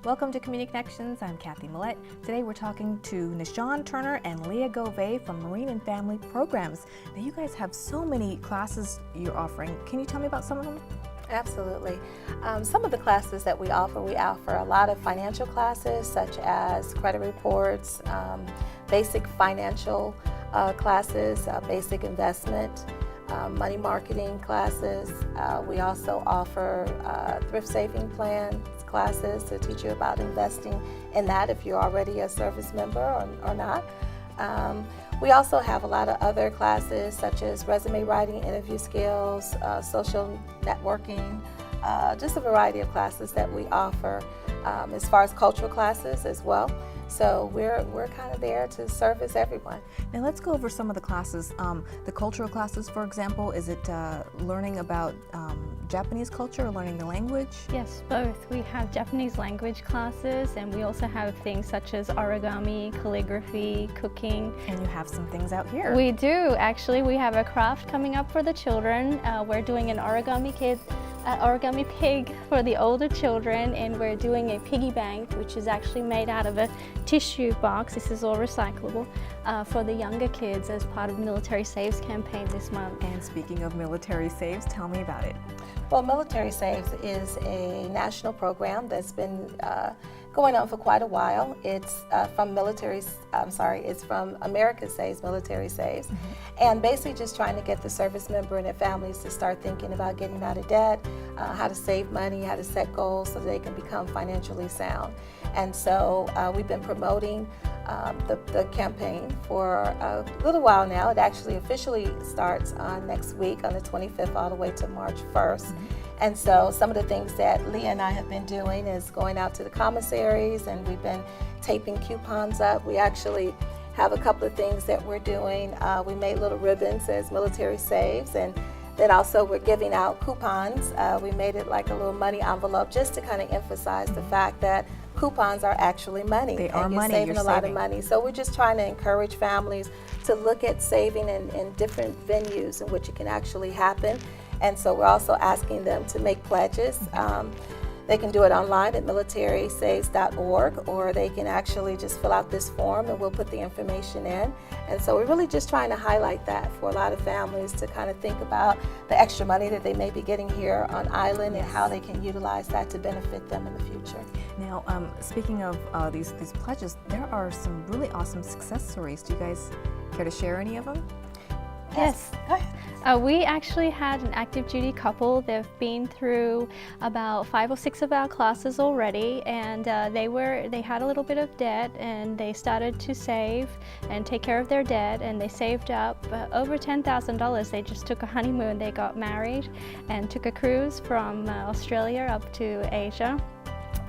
Welcome to Community Connections. I'm Kathy Millette. Today we're talking to Nashawn Turner and Leah Gove from Marine and Family Programs. Now you guys have so many classes you're offering. Can you tell me about some of them? Absolutely. Some of the classes that we offer a lot of financial classes such as credit reports, basic financial classes, basic investment, money marketing classes. We also offer thrift saving plans classes to teach you about investing in that if you're already a service member or not. We also have a lot of other classes such as resume writing, interview skills, social networking, just a variety of classes that we offer as far as cultural classes as well. So we're kind of there to service everyone. Now let's go over some of the classes. The cultural classes, for example, is it learning about Japanese culture or learning the language? Yes, both. We have Japanese language classes and we also have things such as origami, calligraphy, cooking. And you have some things out here. We do, actually. We have a craft coming up for the children. We're doing an origami pig for the older children, and we're doing a piggy bank, which is actually made out of a tissue box. This is all recyclable for the younger kids as part of Military Saves campaign this month. And speaking of Military Saves, tell me about it. Well, Military Saves is a national program that's been going on for quite a while. It's from America Saves, Military Saves, and basically just trying to get the service member and their families to start thinking about getting out of debt, how to save money, how to set goals so they can become financially sound. And so we've been promoting the campaign for a little while now. It actually officially starts next week on the 25th all the way to March 1st. And so some of the things that Leah and I have been doing is going out to the commissaries, and we've been taping coupons up. We actually have a couple of things that we're doing. We made little ribbons as Military Saves, and then also we're giving out coupons. We made it like a little money envelope just to kind of emphasize the fact that coupons are actually money. They are money. Saving a lot of money. So we're just trying to encourage families to look at saving in different venues in which it can actually happen. And so we're also asking them to make pledges. They can do it online at militarysaves.org, or they can actually just fill out this form and we'll put the information in. And so we're really just trying to highlight that for a lot of families to kind of think about the extra money that they may be getting here on island and how they can utilize that to benefit them in the future. Now, speaking of these pledges, there are some really awesome success stories. Do you guys care to share any of them? Yes. Go ahead. We actually had an active duty couple. They've been through about 5 or 6 of our classes already, and they had a little bit of debt, and they started to save and take care of their debt, and they saved up over $10,000. They just took a honeymoon. They got married and took a cruise from Australia up to Asia.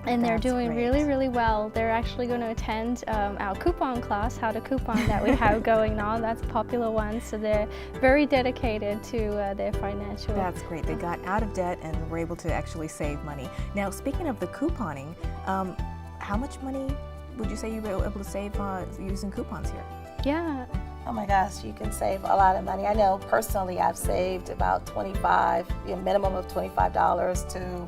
And they're doing really, really well. They're actually going to attend our coupon class, how to coupon, that we have going on. That's a popular one. So they're very dedicated to their financial. That's great. They got out of debt and were able to actually save money. Now, speaking of the couponing, how much money would you say you were able to save using coupons here? Yeah. Oh my gosh, you can save a lot of money. I know personally I've saved about a minimum of $25 to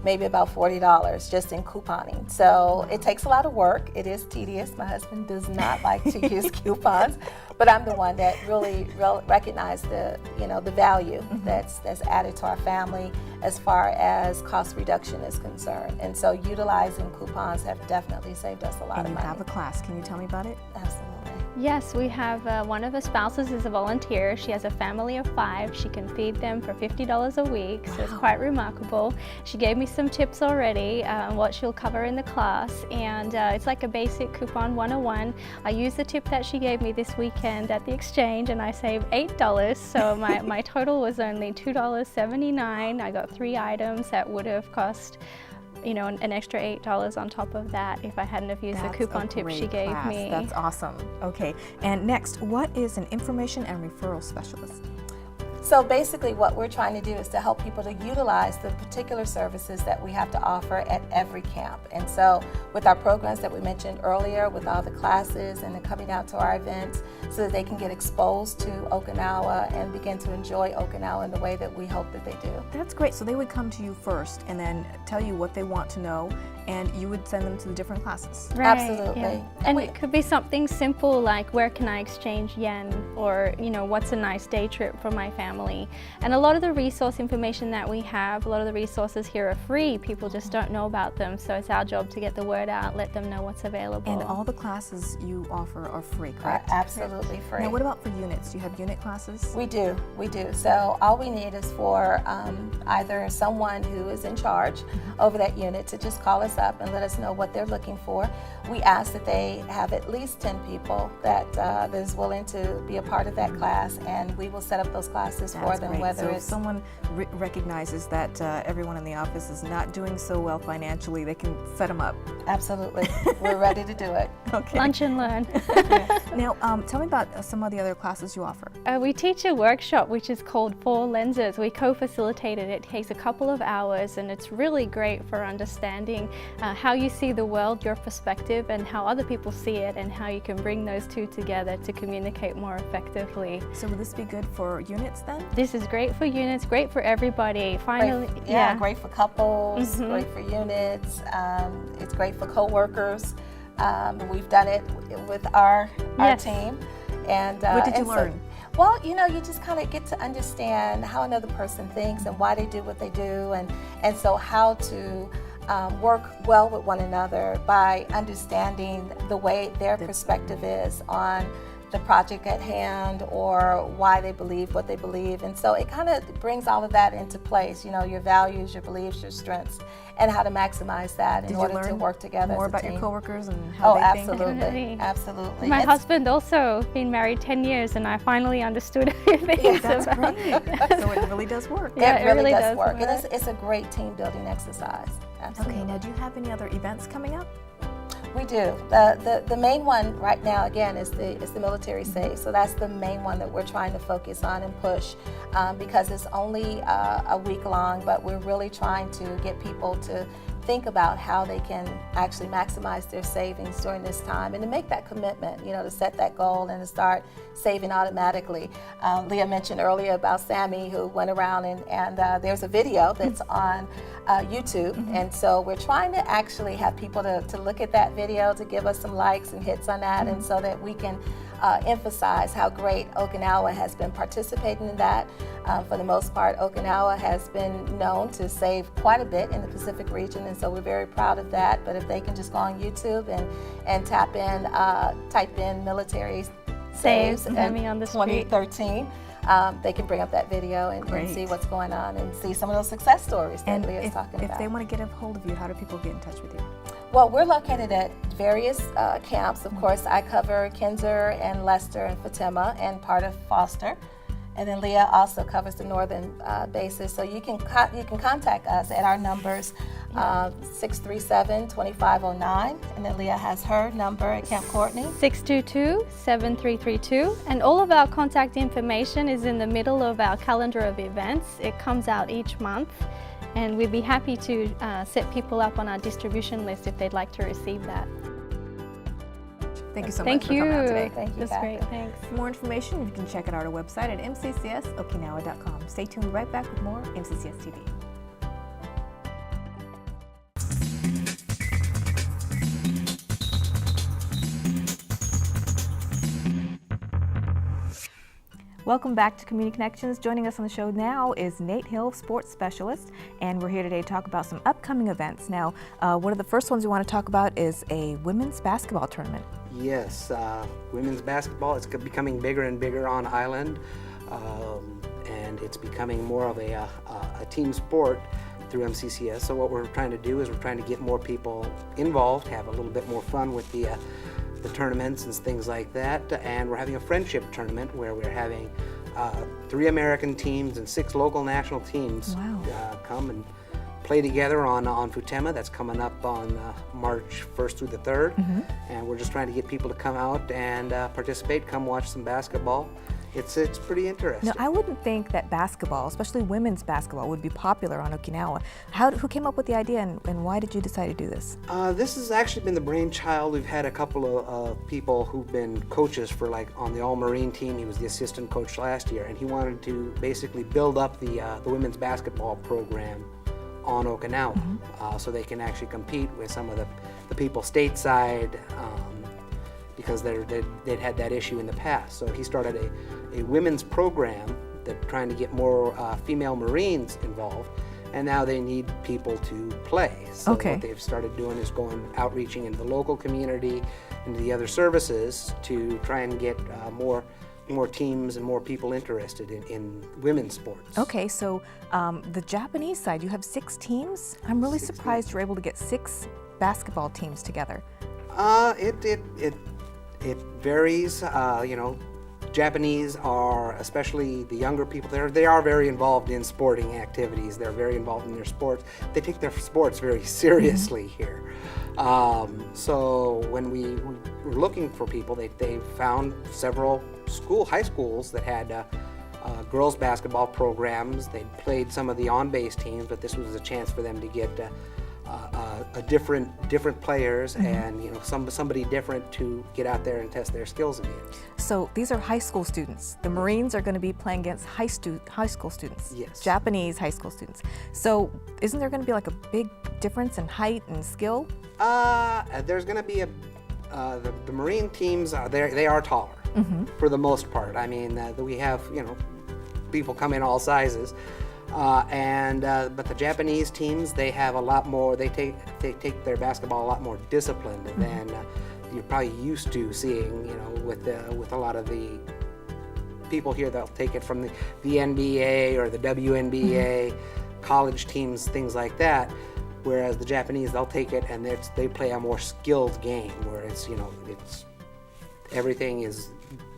maybe about $40 just in couponing. So it takes a lot of work. It is tedious. My husband does not like to use coupons, but I'm the one that really recognizes the value that's added to our family as far as cost reduction is concerned. And so utilizing coupons have definitely saved us a lot of money. And you have a class. Can you tell me about it? Absolutely. Yes, we have one of the spouses is a volunteer. She has a family of 5. She can feed them for $50 a week, so it's quite remarkable. She gave me some tips already on what she'll cover in the class, and it's like a basic coupon 101. I used the tip that she gave me this weekend at the exchange, and I saved $8, so my total was only $2.79. I got 3 items that would have cost an extra $8 on top of that if I hadn't have used the coupon tip she gave me. That's awesome. Okay, and next, what is an information and referral specialist? So basically what we're trying to do is to help people to utilize the particular services that we have to offer at every camp. And so with our programs that we mentioned earlier, with all the classes and the coming out to our events, so that they can get exposed to Okinawa and begin to enjoy Okinawa in the way that we hope that they do. That's great. So they would come to you first and then tell you what they want to know, and you would send them to the different classes. Right, Absolutely. yeah. And it could be something simple like where can I exchange yen, or what's a nice day trip for my family. And a lot of the resource information that we have, a lot of the resources here are free. People just don't know about them, so it's our job to get the word out, let them know what's available. And all the classes you offer are free, correct? Absolutely free. Now what about for units? Do you have unit classes? We do. So all we need is for either someone who is in charge over that unit to just call us up and let us know what they're looking for. We ask that they have at least 10 people that is willing to be a part of that class, and we will set up those classes for them. Great. Whether so it's if someone recognizes that everyone in the office is not doing so well financially, they can set them up. Absolutely. We're ready to do it. Okay. Lunch and learn. Now, tell me about some of the other classes you offer. We teach a workshop which is called Four Lenses. We co-facilitate it. It takes a couple of hours, and it's really great for understanding how you see the world, your perspective, and how other people see it, and how you can bring those two together to communicate more effectively. So would this be good for units then? This is great for units, great for everybody. Finally, great for couples, great for units. It's great for co-workers. We've done it with our team. And what did you learn? Well, you just kind of get to understand how another person thinks and why they do what they do, and so how to work well with one another by understanding the way their perspective is on the project at hand, or why they believe what they believe. And so it kind of brings all of that into place, your values, your beliefs, your strengths, and how to maximize that in order to work together more as a about team. your coworkers and how they absolutely. think? Absolutely. My husband also been married 10 years, and I finally understood everything. That's great. So it really does work. Yeah, it really does work. And it's a great team building exercise. Absolutely. Okay, now do you have any other events coming up? We do. The main one right now, again, is the military save. So that's the main one that we're trying to focus on and push, because it's only a week long, but we're really trying to get people to think about how they can actually maximize their savings during this time, and to make that commitment, to set that goal and to start saving automatically. Leah mentioned earlier about Sammy, who went around and there's a video that's on YouTube, and so we're trying to actually have people to look at that video, to give us some likes and hits on that, and so that we can emphasize how great Okinawa has been participating in that. For the most part, Okinawa has been known to save quite a bit in the Pacific region, and so we're very proud of that. But if they can just go on YouTube and type in military saves in 2013, they can bring up that video and see what's going on and see some of those success stories that Leah's talking about. If they want to get a hold of you, how do people get in touch with you? Well, we're located at various camps. Of course, I cover Kinzer and Lester and Futenma and part of Foster. And then Leah also covers the northern bases. So you can contact us at our numbers, 637-2509. And then Leah has her number at Camp Courtney. 622-7332. And all of our contact information is in the middle of our calendar of events. It comes out each month. And we'd be happy to set people up on our distribution list if they'd like to receive that. Thank you so much for coming out today. Thank you. That's great. Thanks. For more information, you can check out our website at mccsokinawa.com. Stay tuned, right back with more MCCS TV. Welcome back to Community Connections. Joining us on the show now is Nate Hill, sports specialist, and we're here today to talk about some upcoming events. Now, one of the first ones we want to talk about is a women's basketball tournament. Yes, women's basketball is becoming bigger and bigger on island, and it's becoming more of a team sport through MCCS. So what we're trying to do is we're trying to get more people involved, have a little bit more fun with the tournaments and things like that. And we're having a friendship tournament where we're having 3 American teams and 6 local national teams come and play together on Futenma. That's coming up on March 1st through the 3rd. And we're just trying to get people to come out and participate, come watch some basketball. It's pretty interesting. Now, I wouldn't think that basketball, especially women's basketball, would be popular on Okinawa. Who came up with the idea, and why did you decide to do this? This has actually been the brainchild. We've had a couple of people who've been coaches for, like, on the all-marine team. He was the assistant coach last year, and he wanted to basically build up the women's basketball program on Okinawa, so they can actually compete with some of the people stateside, because they'd had that issue in the past. So he started a women's program that trying to get more female Marines involved, and now they need people to play. So what they've started doing is going outreaching into the local community, into the other services, to try and get more teams and more people interested in women's sports. Okay, so the Japanese side, you have 6 teams. I'm really surprised you're able to get 6 basketball teams together. It varies. You know, Japanese are, especially the younger people, they are very involved in sporting activities. They're very involved in their sports. They take their sports very seriously here. So when we were looking for people, they found several high schools that had girls basketball programs. They played some of the on-base teams, but this was a chance for them to get different players and somebody different to get out there and test their skills again. So these are high school students. The Marines are going to be playing against high school students. Yes. Japanese high school students. So isn't there going to be like a big difference in height and skill? There's going to be the Marine teams. They are taller for the most part. I mean, we have people come in all sizes. But the Japanese teams, they have a lot more. They take their basketball a lot more disciplined than you're probably used to seeing. With a lot of the people here, they'll take it from the NBA or the WNBA, college teams, things like that. Whereas the Japanese, they'll take it and they play a more skilled game where it's everything is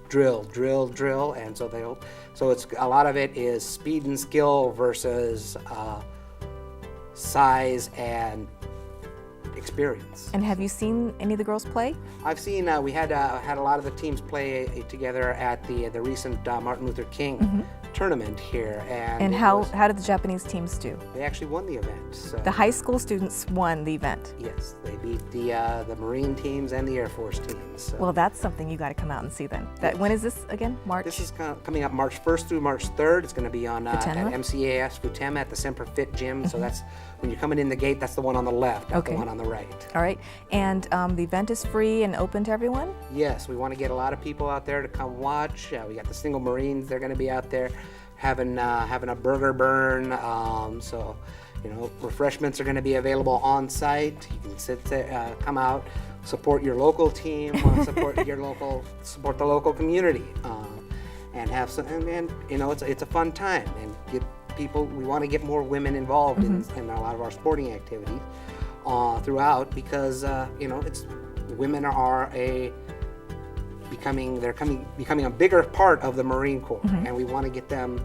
drill, and so it's a lot of it is speed and skill versus size and experience. And have you seen any of the girls play? I've seen we had a lot of the teams play together at the recent Martin Luther King tournament here, and how did the Japanese teams do? They actually won the event. So. The high school students won the event. Yes, they beat the Marine teams and the Air Force teams. So. Well, that's something you got to come out and see then. When is this again? March? This is coming up March 1st through March 3rd. It's going to be on at MCAS Futenma at the Semper Fit Gym. So that's when you're coming in the gate. That's the one on the left, not the one on the right. All right, and the event is free and open to everyone? Yes, we want to get a lot of people out there to come watch. We got the single Marines. They're going to be out there having a burger burn. So, refreshments are going to be available on site. You can sit there, come out, support your local team, support support the local community, and have some. And it's a fun time and get people. We want to get more women involved in a lot of our sporting activities throughout because women are becoming a bigger part of the Marine Corps, and we want to get them.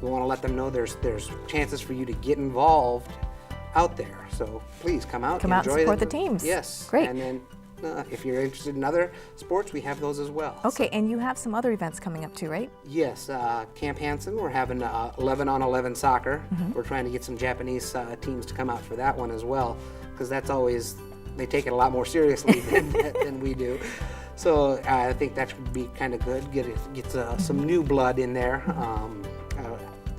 We want to let them know there's chances for you to get involved out there. So please come out and support the teams. Yes, great. And then if you're interested in other sports, we have those as well. Okay, and you have some other events coming up too, right? Yes, Camp Hansen. We're having 11-on-11 soccer. We're trying to get some Japanese teams to come out for that one as well, because that's always they take it a lot more seriously than we do. So I think that should be kind of good. Get some new blood in there,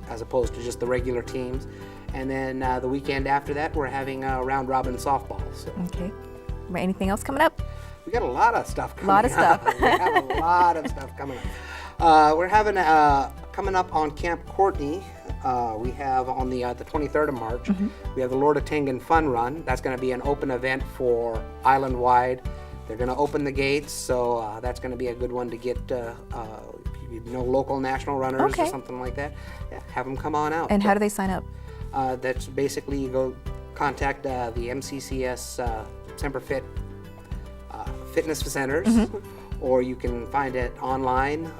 as opposed to just the regular teams. And then the weekend after that, we're having round robin softball. So. Okay. Anything else coming up? We got a lot of stuff coming up. We have a lot of stuff coming up. We're having coming up on Camp Courtney. We have on the 23rd of March. We have the Lord of Tengan Fun Run. That's going to be an open event for island-wide. They're going to open the gates, so that's going to be a good one to get local national runners or something like that. Yeah, have them come on out. And how do they sign up? That's basically you go contact the MCCS Semper Fit fitness centers, or you can find it online.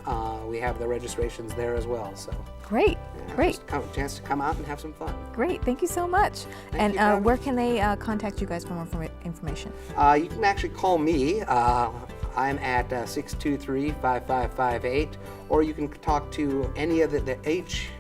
We have the registrations there as well. So great. Great. Just a chance to come out and have some fun. Great. Thank you so much. Thank you, where can they contact you guys for more information? You can actually call me. I'm at 623-5558, or you can talk to any of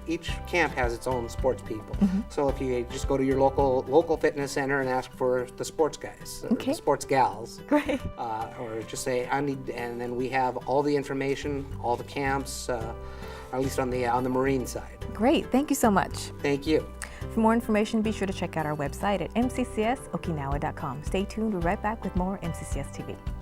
each camp has its own sports people. So if you just go to your local fitness center and ask for the sports guys or the sports gals, great. Or just say I need, and then we have all the information, all the camps, at least on the Marine side. Great. Thank you so much. Thank you. For more information, be sure to check out our website at mccsokinawa.com. Stay tuned. We're right back with more MCCS TV.